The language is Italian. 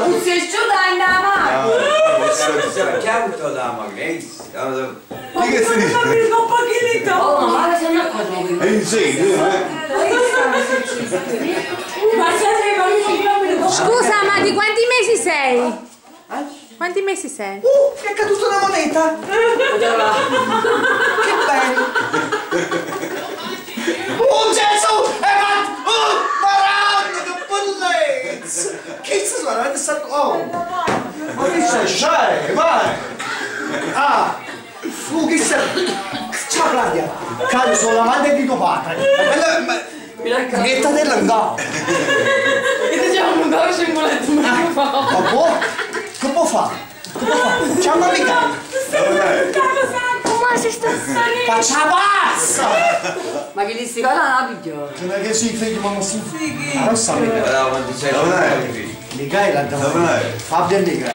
tu sei sciolta da mano. Che ha avuto da magnesia? Chi che si dice? Oh, ma se non cosa. È in sé, Scusa, ma di quanti mesi sei? Quanti mesi sei? È caduta una moneta! Che bello! Gesù! Maragno, che bellezza! Che si suona? Avete stato... Oh! Ma che sei? Vai! Ah! Che sei? Ciao Claudia! Claudia, sono l'amante di tuo padre! Metta dell'angolo! E diciamo un po' scimbolato un po'. Ma può? Che può fare? Ciao amica! Come si sta? Faccia pazza! Ma che li si cola la pigliò? Non è che si figli, ma si figli! Non so, Bravo, quanti sei? Dove è? Michela, Dove è? Fabio e Michela.